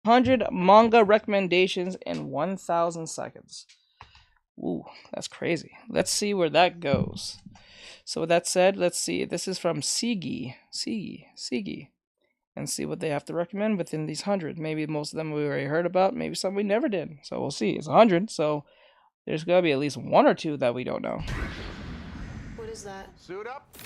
100 manga recommendations in 1,000 seconds. Ooh, that's crazy. Let's see where that goes. So with that said, let's see. This is from Sigi, and see what they have to recommend within these 100. Maybe most of them we already heard about. Maybe some we never did. So we'll see. It's 100, so there's gotta be at least one or two that we don't know. What is that? Suit up.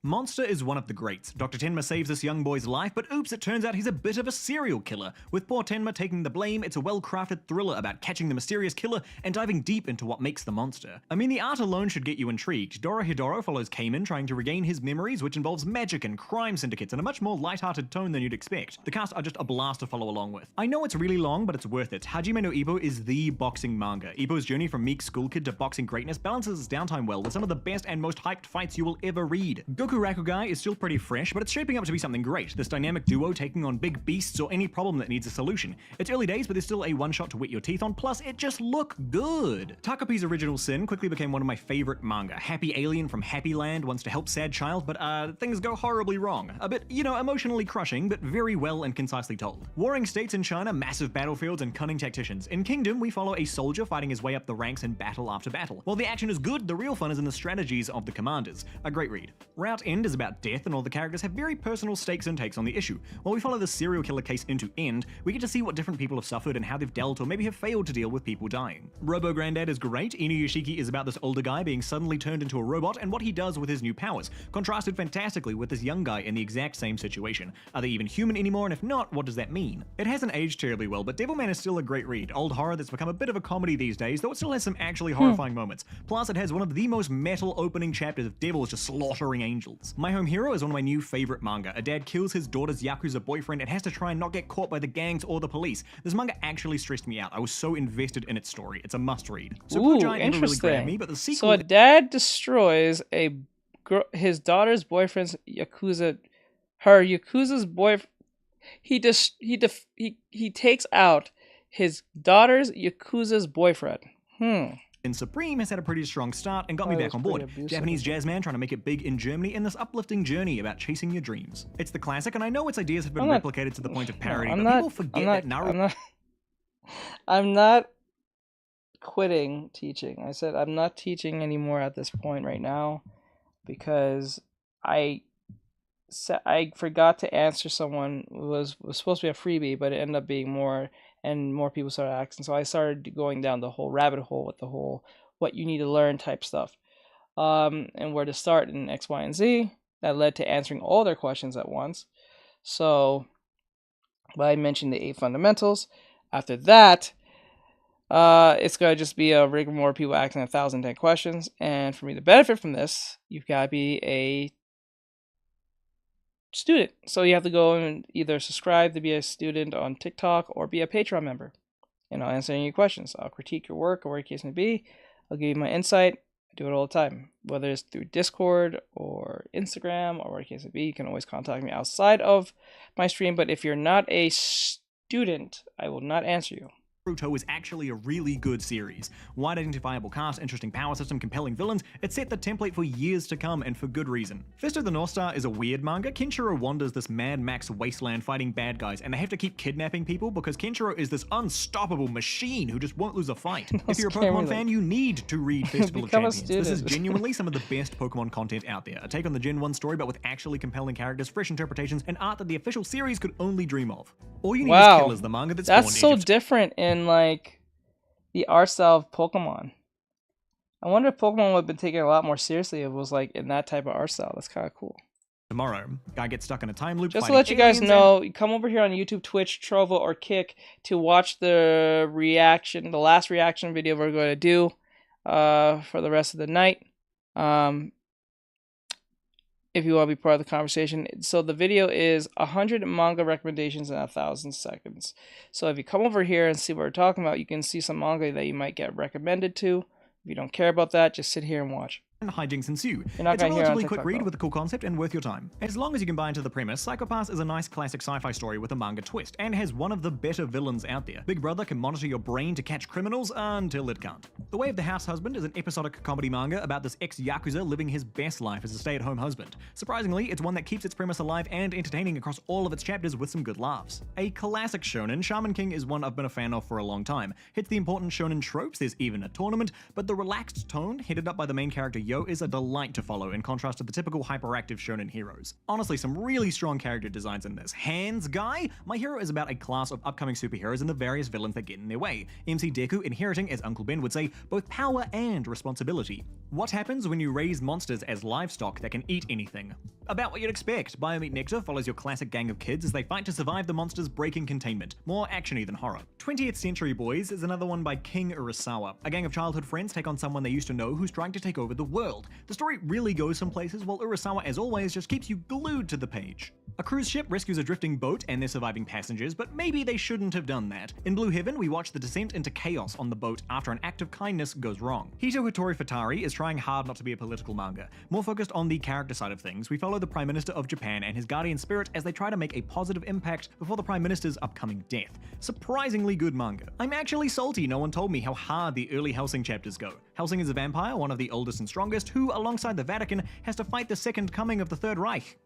Monster is one of the greats. Dr. Tenma saves this young boy's life, but oops, it turns out he's a bit of a serial killer. With poor Tenma taking the blame, it's a well-crafted thriller about catching the mysterious killer and diving deep into what makes the monster. I mean, the art alone should get you intrigued. Dorohedoro follows Cayman trying to regain his memories, which involves magic and crime syndicates in a much more light-hearted tone than you'd expect. The cast are just a blast to follow along with. I know it's really long, but it's worth it. Hajime no Ippo is the boxing manga. Ippo's journey from meek school kid to boxing greatness balances his downtime well with some of the best and most hyped fights you will ever read. Goku Rakugai is still pretty fresh, but it's shaping up to be something great. This dynamic duo taking on big beasts or any problem that needs a solution. It's early days, but there's still a one-shot to wet your teeth on, plus it just look good. Takapi's Original Sin quickly became one of my favorite manga. Happy alien from Happy Land wants to help sad child, but things go horribly wrong. A bit, emotionally crushing, but very well and concisely told. Warring states in China, massive battlefields, and cunning tacticians. In Kingdom, we follow a soldier fighting his way up the ranks in battle after battle. While the action is good, the real fun is in the strategies of the commanders. A great read. Route End is about death, and all the characters have very personal stakes and takes on the issue. While we follow the serial killer case into end, we get to see what different people have suffered and how they've dealt or maybe have failed to deal with people dying. Robo Granddad is great. Inuyashiki is about this older guy being suddenly turned into a robot and what he does with his new powers, contrasted fantastically with this young guy in the exact same situation. Are they even human anymore, and if not, what does that mean? It hasn't aged terribly well, but Devilman is still a great read. Old horror that's become a bit of a comedy these days, though it still has some actually horrifying moments. Plus, it has one of the most metal opening chapters of devils just slaughtering angels. My Home Hero is one of my new favorite manga. A dad kills his daughter's Yakuza boyfriend and has to try and not get caught by the gangs or the police. This manga actually stressed me out. I was so invested in its story. It's a must-read. So Blue Giant never really grabbed me, but the sequel... So a dad destroys his daughter's boyfriend's her Yakuza's boyfriend. He takes out his daughter's Yakuza's boyfriend. And Supreme has had a pretty strong start and got me back on board. Japanese jazz man trying to make it big in Germany in this uplifting journey about chasing your dreams. It's the classic, and I know its ideas have been replicated to the point of parody, but people forget that Naruto... I'm not quitting teaching. I said I'm not teaching anymore at this point right now because I forgot to answer someone who was supposed to be a freebie, but it ended up being more, and more people started asking. So I started going down the whole rabbit hole with the whole what you need to learn type stuff, and where to start in X, Y, and Z. That led to answering all their questions at once. So I mentioned the 8 fundamentals. After that, it's going to just be a rig more people asking 1,010 questions. And for me to benefit from this, you've got to be a student. So you have to go and either subscribe to be a student on TikTok or be a Patreon member. And I'll answer any questions. I'll critique your work or whatever the case may be. I'll give you my insight. I do it all the time. Whether it's through Discord or Instagram or whatever the case may be, you can always contact me outside of my stream. But if you're not a student, I will not answer you. Naruto is actually a really good series. Wide identifiable cast, interesting power system, compelling villains. It set the template for years to come, and for good reason. Fist of the North Star is a weird manga. Kenshiro wanders this Mad Max wasteland fighting bad guys, and they have to keep kidnapping people because Kenshiro is this unstoppable machine who just won't lose a fight. If you're a Pokemon fan, you need to read Festival of Champions. This is genuinely some of the best Pokemon content out there. A take on the Gen 1 story, but with actually compelling characters, fresh interpretations, and art that the official series could only dream of. All you need is Killers, the manga that's so different in like the art style of Pokemon. I wonder if Pokemon would have been taken a lot more seriously if it was like in that type of art style. That's kind of cool. Tomorrow, guy gets stuck in a time loop. Just to let you guys know, you come over here on YouTube, Twitch, Trovo, or Kick to watch the last reaction video we're going to do for the rest of the night. If you want to be part of the conversation. So the video is 100 manga recommendations in 1,000 seconds. So if you come over here and see what we're talking about, you can see some manga that you might get recommended to. If you don't care about that, just sit here and watch. and hijinks ensue. You're not It's a gonna hear it on relatively quick TikTok, read though. with a cool concept and worth your time. As long as you can buy into the premise, Psycho-Pass is a nice classic sci-fi story with a manga twist, and has one of the better villains out there. Big Brother can monitor your brain to catch criminals until it can't. The Way of the House Husband is an episodic comedy manga about this ex-yakuza living his best life as a stay-at-home husband. Surprisingly, it's one that keeps its premise alive and entertaining across all of its chapters with some good laughs. A classic shonen, Shaman King is one I've been a fan of for a long time. Hits the important shonen tropes, there's even a tournament, but the relaxed tone, headed up by the main character Yo, is a delight to follow in contrast to the typical hyperactive shonen heroes. Honestly, some really strong character designs in this. Hands Guy? My hero is about a class of upcoming superheroes and the various villains that get in their way. MC Deku inheriting, as Uncle Ben would say, both power and responsibility. What happens when you raise monsters as livestock that can eat anything? About what you'd expect. Biomeat Nectar follows your classic gang of kids as they fight to survive the monsters breaking containment. More actiony than horror. 20th Century Boys is another one by King Urasawa. A gang of childhood friends take on someone they used to know who's trying to take over the world. The story really goes some places, while Urasawa, as always, just keeps you glued to the page. A cruise ship rescues a drifting boat and their surviving passengers, but maybe they shouldn't have done that. In Blue Heaven, we watch the descent into chaos on the boat after an act of kindness goes wrong. Hito Hitori Futari is trying hard not to be a political manga. More focused on the character side of things, we follow the Prime Minister of Japan and his guardian spirit as they try to make a positive impact before the Prime Minister's upcoming death. Surprisingly good manga. I'm actually salty no one told me how hard the early Helsing chapters go. Helsing is a vampire, one of the oldest and strongest, who, alongside the Vatican, has to fight the second coming of the Third Reich.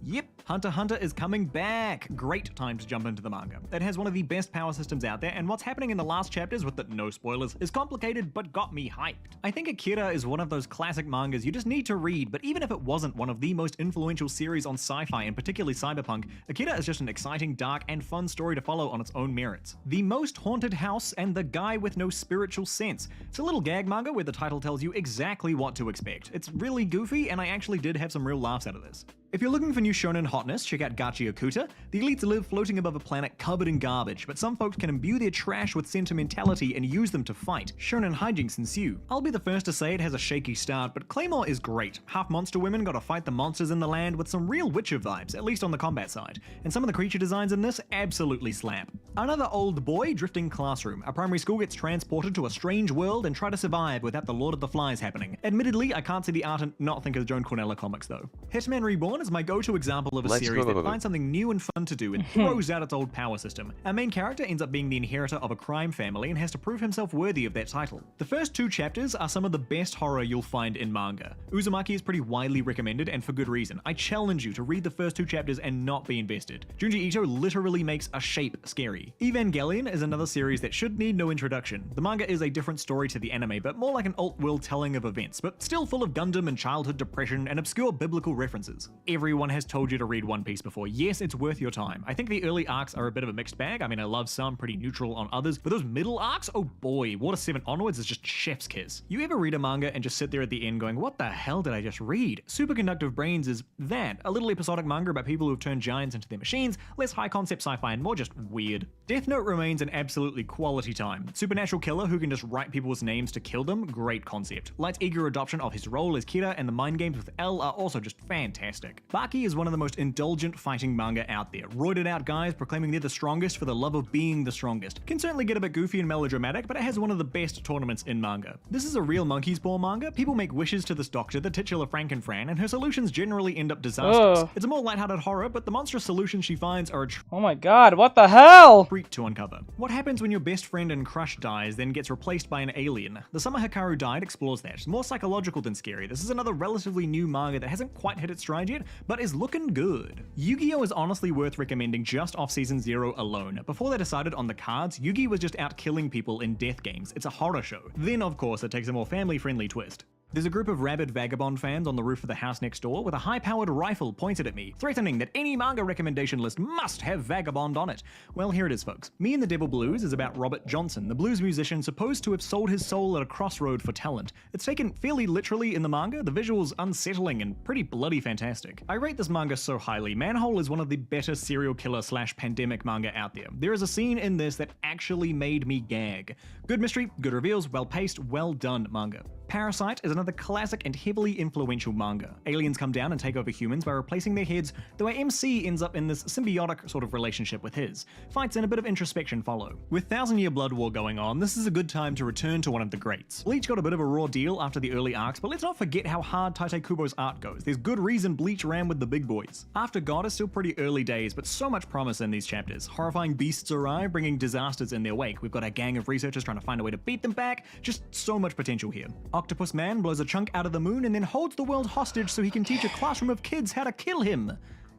Yep, Hunter x Hunter is coming back. Great time to jump into the manga. It has one of the best power systems out there, and what's happening in the last chapters, with the no spoilers, is complicated but got me hyped. I think Akira is one of those classic mangas you just need to read, but even if it wasn't one of the most influential series on sci-fi and particularly cyberpunk, Akira is just an exciting, dark, and fun story to follow on its own merits. The Most Haunted House and the Guy with No Spiritual Sense. It's a little gag manga where the title tells you exactly what to expect. It's really goofy, and I actually did have some real laughs out of this. If you're looking for new shonen hotness, check out Gachi Okuta. The elites live floating above a planet covered in garbage, but some folks can imbue their trash with sentimentality and use them to fight. Shonen hijinks ensue. I'll be the first to say it has a shaky start, but Claymore is great. Half monster women gotta fight the monsters in the land with some real Witcher vibes, at least on the combat side. And some of the creature designs in this absolutely slap. Another old boy, drifting classroom. A primary school gets transported to a strange world and try to survive without the Lord of the Flies happening. Admittedly, I can't see the art and not think of Joan Cornella comics though. Hitman Reborn is my go-to example of a series that finds something new and fun to do and throws out its old power system. Our main character ends up being the inheritor of a crime family and has to prove himself worthy of that title. The first two chapters are some of the best horror you'll find in manga. Uzumaki is pretty widely recommended, and for good reason. I challenge you to read the first two chapters and not be invested. Junji Ito literally makes a shape scary. Evangelion is another series that should need no introduction. The manga is a different story to the anime, but more like an alt-world telling of events, but still full of Gundam and childhood depression and obscure biblical references. Everyone has told you to read One Piece before. Yes, it's worth your time. I think the early arcs are a bit of a mixed bag. I mean, I love some, pretty neutral on others, but those middle arcs, oh boy, Water 7 onwards is just chef's kiss. You ever read a manga and just sit there at the end going, what the hell did I just read? Superconductive Brains is that, a little episodic manga about people who've turned giants into their machines, less high concept sci-fi and more just weird. Death Note remains an absolutely quality time. Supernatural killer who can just write people's names to kill them, great concept. Light's eager adoption of his role as Kira and the mind games with L are also just fantastic. Baki is one of the most indulgent fighting manga out there. Roided out guys proclaiming they're the strongest for the love of being the strongest. Can certainly get a bit goofy and melodramatic, but it has one of the best tournaments in manga. This is a real monkey's paw manga. People make wishes to this doctor, the titular Frankenfran, and her solutions generally end up disastrous. Ugh. It's a more lighthearted horror, but the monstrous solutions she finds are a Oh my god, what the hell? treat to uncover. What happens when your best friend and crush dies, then gets replaced by an alien? The Summer Hikaru Died explores that. More psychological than scary. This is another relatively new manga that hasn't quite hit its stride yet, but is looking good. Yu-Gi-Oh! Is honestly worth recommending just off Season 0 alone. Before they decided on the cards, Yu-Gi was just out killing people in death games. It's a horror show. Then, of course, it takes a more family-friendly twist. There's a group of rabid vagabond fans on the roof of the house next door with a high-powered rifle pointed at me, threatening that any manga recommendation list must have vagabond on it. Well, here it is, folks. Me and the Devil Blues is about Robert Johnson, the blues musician supposed to have sold his soul at a crossroad for talent. It's taken fairly literally in the manga, the visuals unsettling and pretty bloody fantastic. I rate this manga so highly. Manhole is one of the better serial killer / pandemic manga out there. There is a scene in this that actually made me gag. Good mystery, good reveals, well-paced, well-done manga. Parasite is another classic and heavily influential manga. Aliens come down and take over humans by replacing their heads, though our MC ends up in this symbiotic sort of relationship with his. Fights and a bit of introspection follow. With Thousand Year Blood War going on, this is a good time to return to one of the greats. Bleach got a bit of a raw deal after the early arcs, but let's not forget how hard Tite Kubo's art goes. There's good reason Bleach ran with the big boys. After God is still pretty early days, but so much promise in these chapters. Horrifying beasts arrive, bringing disasters in their wake. We've got a gang of researchers trying to find a way to beat them back. Just so much potential here. Octopus Man blows a chunk out of the moon and then holds the world hostage so he can teach a classroom of kids how to kill him.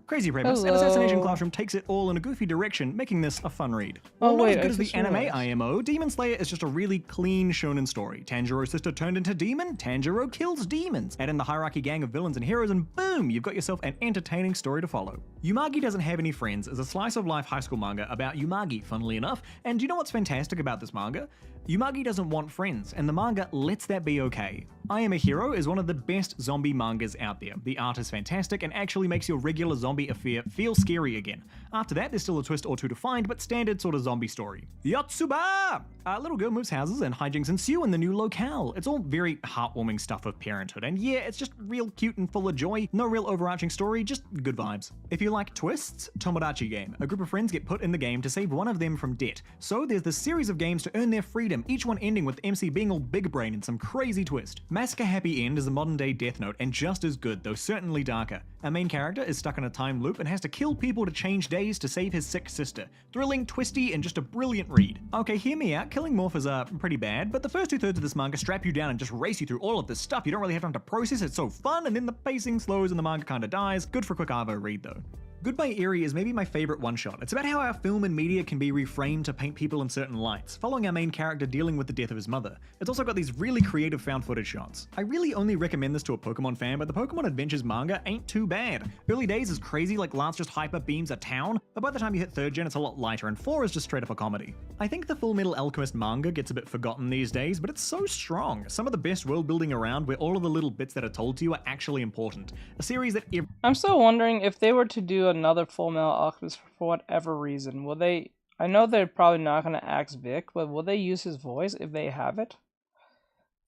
Crazy premise. An assassination classroom takes it all in a goofy direction, making this a fun read. While not as good as the anime IMO, Demon Slayer is just a really clean shonen story. Tanjiro's sister turned into demon, Tanjiro kills demons. Add in the hierarchy gang of villains and heroes and boom, you've got yourself an entertaining story to follow. Yumagi Doesn't Have Any Friends is a slice of life high school manga about Yumagi, funnily enough, and do you know what's fantastic about this manga? Yumagi doesn't want friends, and the manga lets that be okay. I Am a Hero is one of the best zombie mangas out there. The art is fantastic and actually makes your regular zombie affair feel scary again. After that, there's still a twist or two to find, but standard sort of zombie story. Yotsuba! A little girl moves houses and hijinks ensue in the new locale. It's all very heartwarming stuff of parenthood, and yeah, it's just real cute and full of joy. No real overarching story, just good vibes. If you like twists, Tomodachi Game. A group of friends get put in the game to save one of them from debt. So there's this series of games to earn their freedom, each one ending with MC being all big brain and some crazy twist. Massacre Happy End is a modern day Death Note and just as good, though certainly darker. Our main character is stuck in a time loop and has to kill people to change days to save his sick sister. Thrilling, twisty, and just a brilliant read. Okay, hear me out, killing Morph is pretty bad, but the first 2/3 of this manga strap you down and just race you through all of this stuff. You don't really have time to process it, so fun, and then the pacing slows and the manga kinda dies. Good for a quick Arvo read though. Goodbye Eerie is maybe my favorite one-shot. It's about how our film and media can be reframed to paint people in certain lights, following our main character dealing with the death of his mother. It's also got these really creative found footage shots. I really only recommend this to a Pokemon fan, but the Pokemon Adventures manga ain't too bad. Early days is crazy, like Lance just hyper beams a town, but by the time you hit 3rd gen it's a lot lighter, and 4 is just straight up a comedy. I think the Full Metal Alchemist manga gets a bit forgotten these days, but it's so strong. Some of the best world building around where all of the little bits that are told to you are actually important. A series that I'm still wondering if they were to do another Full Metal Alchemist for whatever reason, will they... I know they're probably not going to axe Vic, but will they use his voice if they have it?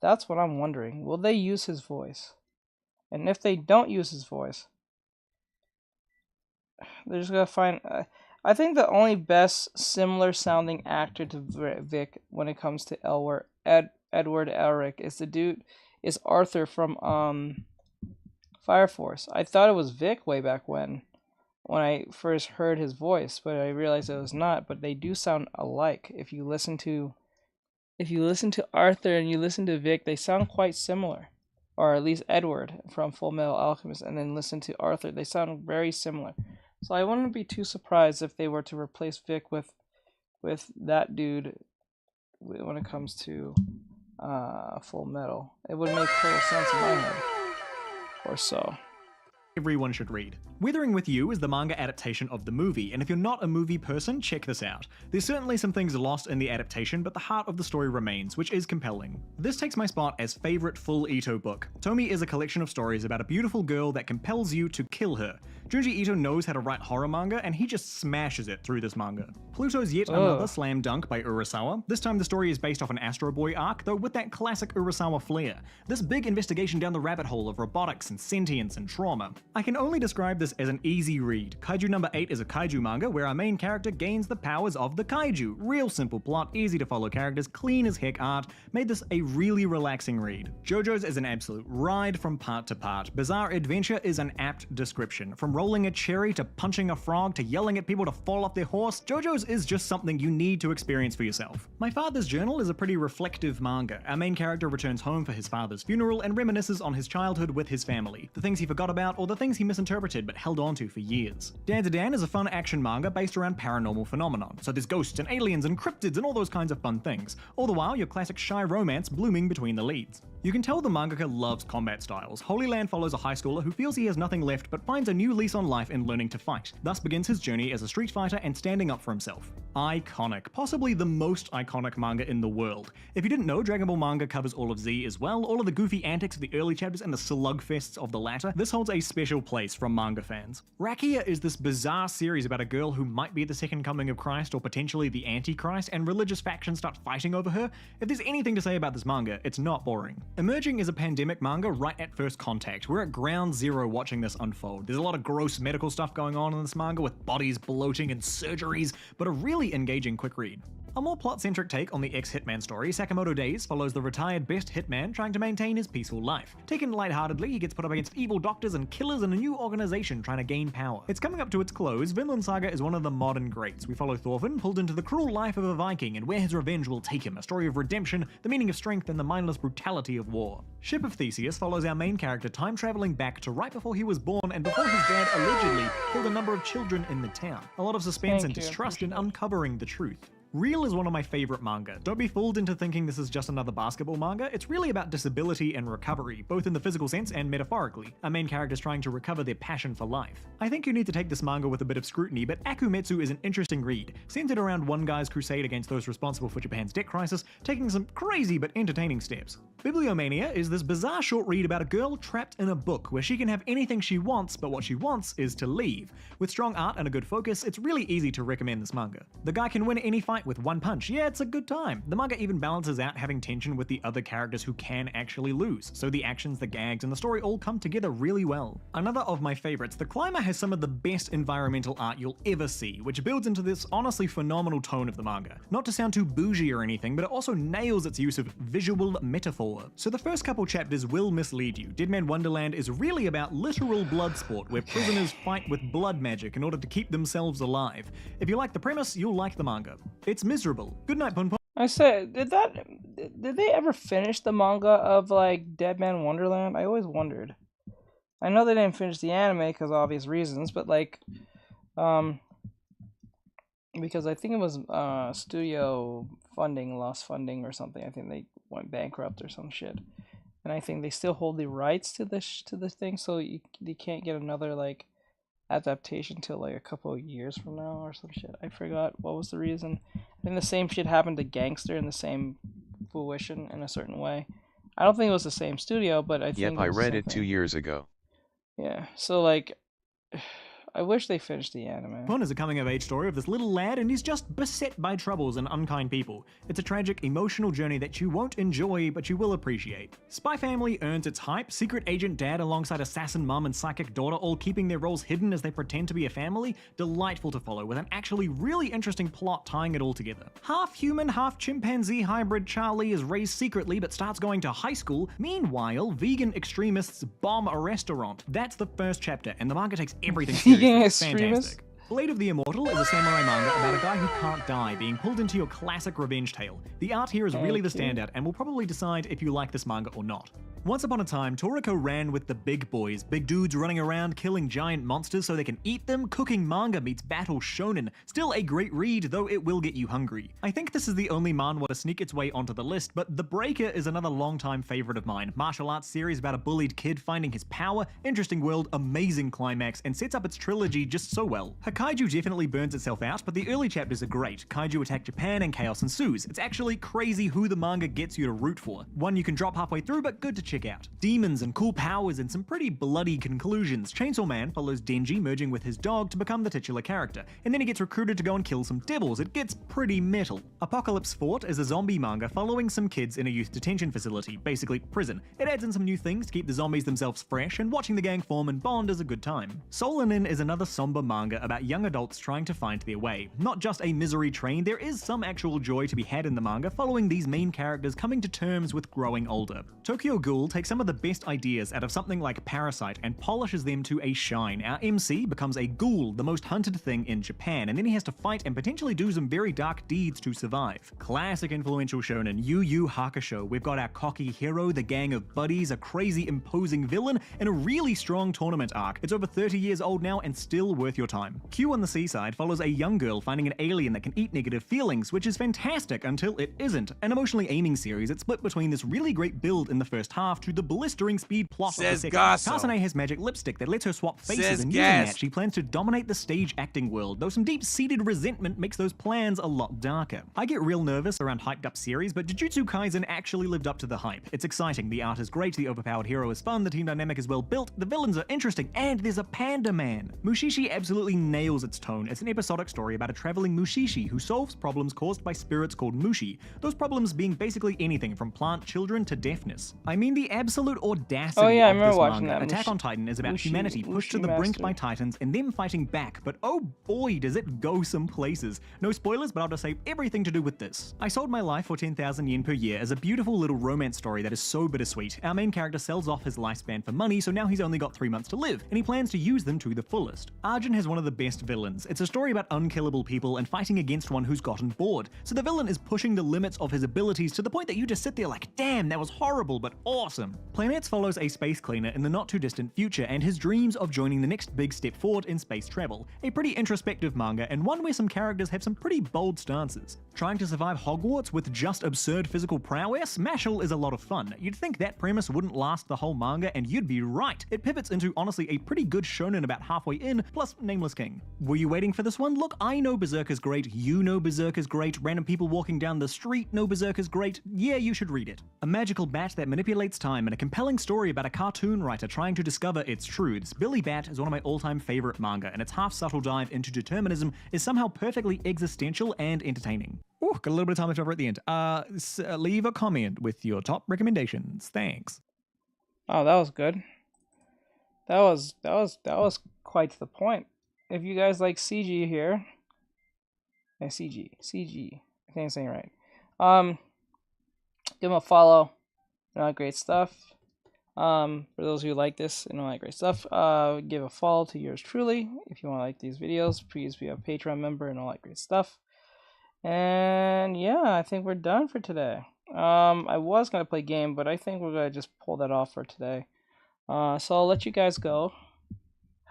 That's what I'm wondering. Will they use his voice? And if they don't use his voice, they're just going to find... I think the only best similar sounding actor to Vic when it comes to Edward Elric is Arthur from Fire Force. I thought it was Vic way back when I first heard his voice, but I realized it was not. But they do sound alike. If you listen to Arthur and you listen to Vic, they sound quite similar, or at least Edward from Full Metal Alchemist, and then listen to Arthur, they sound very similar. So I wouldn't be too surprised if they were to replace Vic with that dude when it comes to Full Metal. It would make total sense in my head, or so. Everyone should read. Withering With You is the manga adaptation of the movie, and if you're not a movie person, check this out. There's certainly some things lost in the adaptation, but the heart of the story remains, which is compelling. This takes my spot as favorite full Ito book. Tomi is a collection of stories about a beautiful girl that compels you to kill her. Junji Ito knows how to write horror manga, and he just smashes it through this manga. Pluto's yet another slam dunk by Urasawa. This time the story is based off an Astro Boy arc, though with that classic Urasawa flair. This big investigation down the rabbit hole of robotics and sentience and trauma. I can only describe this as an easy read. Kaiju number 8 is a kaiju manga where our main character gains the powers of the kaiju. Real simple plot, easy to follow characters, clean as heck art, made this a really relaxing read. JoJo's is an absolute ride from part to part. Bizarre Adventure is an apt description. From rolling a cherry to punching a frog to yelling at people to fall off their horse, JoJo's is just something you need to experience for yourself. My Father's Journal is a pretty reflective manga. Our main character returns home for his father's funeral and reminisces on his childhood with his family. The things he forgot about or the things he misinterpreted but held on to for years. Dan is a fun action manga based around paranormal phenomenon. So there's ghosts and aliens and cryptids and all those kinds of fun things. All the while, your classic shy romance blooming between the leads. You can tell the mangaka loves combat styles. Holy Land follows a high schooler who feels he has nothing left but finds a new leader lease on life and learning to fight. Thus begins his journey as a street fighter and standing up for himself. Iconic. Possibly the most iconic manga in the world. If you didn't know, Dragon Ball manga covers all of Z as well, all of the goofy antics of the early chapters and the slugfests of the latter. This holds a special place from manga fans. Rakia is this bizarre series about a girl who might be the second coming of Christ or potentially the Antichrist, and religious factions start fighting over her. If there's anything to say about this manga, it's not boring. Emerging is a pandemic manga right at first contact. We're at ground zero watching this unfold. There's a lot of gross medical stuff going on in this manga with bodies bloating and surgeries, but a really engaging quick read. A more plot-centric take on the ex-hitman story, Sakamoto Days follows the retired best hitman trying to maintain his peaceful life. Taken lightheartedly, he gets put up against evil doctors and killers in a new organization trying to gain power. It's coming up to its close. Vinland Saga is one of the modern greats. We follow Thorfinn, pulled into the cruel life of a Viking and where his revenge will take him, a story of redemption, the meaning of strength, and the mindless brutality of war. Ship of Theseus follows our main character time-traveling back to right before he was born and before his dad allegedly killed a number of children in the town. A lot of suspense and distrust in uncovering the truth. Real is one of my favorite manga. Don't be fooled into thinking this is just another basketball manga. It's really about disability and recovery, both in the physical sense and metaphorically. Our main characters trying to recover their passion for life. I think you need to take this manga with a bit of scrutiny, but Akumetsu is an interesting read, centered around one guy's crusade against those responsible for Japan's debt crisis, taking some crazy but entertaining steps. Bibliomania is this bizarre short read about a girl trapped in a book where she can have anything she wants, but what she wants is to leave. With strong art and a good focus, it's really easy to recommend this manga. The guy can win any fight with one punch. Yeah, it's a good time. The manga even balances out having tension with the other characters who can actually lose, so the actions, the gags, and the story all come together really well. Another of my favorites, The Climber has some of the best environmental art you'll ever see, which builds into this honestly phenomenal tone of the manga. Not to sound too bougie or anything, but it also nails its use of visual metaphor. So the first couple chapters will mislead you. Deadman Wonderland is really about literal blood sport, where prisoners fight with blood magic in order to keep themselves alive. If you like the premise, you'll like the manga. It's miserable. Good night, Pun Pun. I said, did they ever finish the manga of like Dead Man Wonderland? I always wondered. I know they didn't finish the anime because of obvious reasons, but like, because I think it was studio funding, lost funding or something. I think they went bankrupt or some shit, and I think they still hold the rights to this thing, so you can't get another like adaptation till like a couple of years from now or some shit. I forgot what was the reason. I think the same shit happened to Gangster in the same fruition in a certain way. I don't think it was the same studio, but I think. Yep, I read it 2 years ago. Yeah, so like, I wish they finished the anime. Pun is a coming-of-age story of this little lad, and he's just beset by troubles and unkind people. It's a tragic, emotional journey that you won't enjoy, but you will appreciate. Spy Family earns its hype, secret agent dad alongside assassin mum and psychic daughter all keeping their roles hidden as they pretend to be a family. Delightful to follow, with an actually really interesting plot tying it all together. Half human, half chimpanzee hybrid Charlie is raised secretly but starts going to high school. Meanwhile, vegan extremists bomb a restaurant. That's the first chapter, and the manga takes everything seriously. Fantastic. Blade of the Immortal is a samurai manga about a guy who can't die being pulled into your classic revenge tale. The art here is really the standout and will probably decide if you like this manga or not. Once upon a time, Toriko ran with the big boys, big dudes running around killing giant monsters so they can eat them. Cooking manga meets battle shonen. Still a great read, though it will get you hungry. I think this is the only manhwa to sneak its way onto the list, but The Breaker is another long-time favorite of mine. Martial arts series about a bullied kid finding his power, interesting world, amazing climax, and sets up its trilogy just so well. Kaiju definitely burns itself out, but the early chapters are great. Kaiju attack Japan and chaos ensues. It's actually crazy who the manga gets you to root for. One you can drop halfway through, but good to check out. Demons and cool powers and some pretty bloody conclusions. Chainsaw Man follows Denji merging with his dog to become the titular character, and then he gets recruited to go and kill some devils. It gets pretty metal. Apocalypse Fort is a zombie manga following some kids in a youth detention facility, basically prison. It adds in some new things to keep the zombies themselves fresh, and watching the gang form and bond is a good time. Solanin is another somber manga about young adults trying to find their way. Not just a misery train, there is some actual joy to be had in the manga following these main characters coming to terms with growing older. Tokyo Ghoul takes some of the best ideas out of something like Parasite and polishes them to a shine. Our MC becomes a ghoul, the most hunted thing in Japan, and then he has to fight and potentially do some very dark deeds to survive. Classic influential shonen, Yu Yu Hakusho. We've got our cocky hero, the gang of buddies, a crazy imposing villain, and a really strong tournament arc. It's over 30 years old now and still worth your time. Q on the Seaside follows a young girl finding an alien that can eat negative feelings, which is fantastic until it isn't. An emotionally aiming series, it's split between this really great build in the first half to the blistering speed plot of the Says second. Gasso. Kasane has magic lipstick that lets her swap faces, Says and using Gas. that, she plans to dominate the stage acting world, though some deep-seated resentment makes those plans a lot darker. I get real nervous around hyped-up series, but Jujutsu Kaisen actually lived up to the hype. It's exciting, the art is great, the overpowered hero is fun, the team dynamic is well built, the villains are interesting, and there's a panda man. Mushishi absolutely nails its tone. It's an episodic story about a traveling Mushishi who solves problems caused by spirits called Mushi, those problems being basically anything from plant children to deafness. I mean, the absolute audacity Oh, yeah, I of remember this watching manga. that. Attack on Titan is about Mushi- humanity pushed to Mushi the brink Master. by Titans and them fighting back, but oh boy does it go some places. No spoilers, but I'll just say everything to do with this. I Sold My Life for 10,000 yen per year as a beautiful little romance story that is so bittersweet. Our main character sells off his lifespan for money, so now he's only got 3 months to live, and he plans to use them to the fullest. Arjun has one of the best villains. It's a story about unkillable people and fighting against one who's gotten bored. So the villain is pushing the limits of his abilities to the point that you just sit there like, damn, that was horrible, but awesome. Planets follows a space cleaner in the not too distant future and his dreams of joining the next big step forward in space travel. A pretty introspective manga, and one where some characters have some pretty bold stances. Trying to survive Hogwarts with just absurd physical prowess? Mashal is a lot of fun. You'd think that premise wouldn't last the whole manga, and you'd be right. It pivots into honestly a pretty good shonen about halfway in, plus Nameless King. Were you waiting for this one? Look, I know Berserk is great, you know Berserk is great, random people walking down the street know Berserk is great. Yeah, you should read it. A magical bat that manipulates time and a compelling story about a cartoon writer trying to discover its truths. Billy Bat is one of my all-time favorite manga, and its half-subtle dive into determinism is somehow perfectly existential and entertaining. Ooh, got a little bit of time left over at the end. Leave a comment with your top recommendations. Thanks. Oh, that was good. That was quite to the point. If you guys like CG here, yeah, CG, I think I'm saying it right. Give them a follow. You know, great stuff. For those who like this and all that great stuff, give a follow to yours truly. If you want to like these videos, please be a Patreon member and all that great stuff. And yeah, I think we're done for today. I was gonna play a game, but I think we're gonna just pull that off for today. So I'll let you guys go.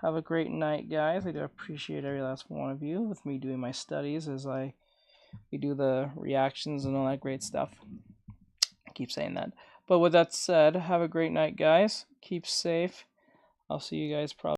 Have a great night, guys. I do appreciate every last one of you with me doing my studies as we do the reactions and all that great stuff. I keep saying that. But with that said, have a great night, guys. Keep safe. I'll see you guys probably